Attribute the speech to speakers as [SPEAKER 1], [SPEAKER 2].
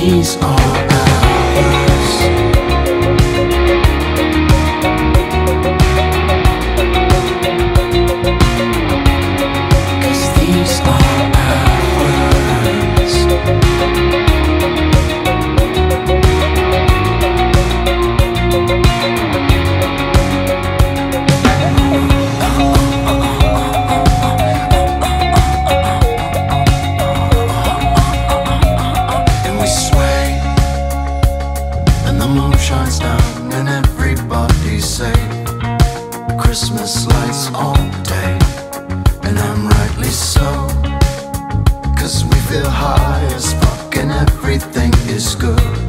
[SPEAKER 1] these are ours. 'Cause these are ours. And we sway, and the moon shines down, and everybody say Christmas lights all day. And I'm rightly so, 'cause we feel high as fuck and everything is good.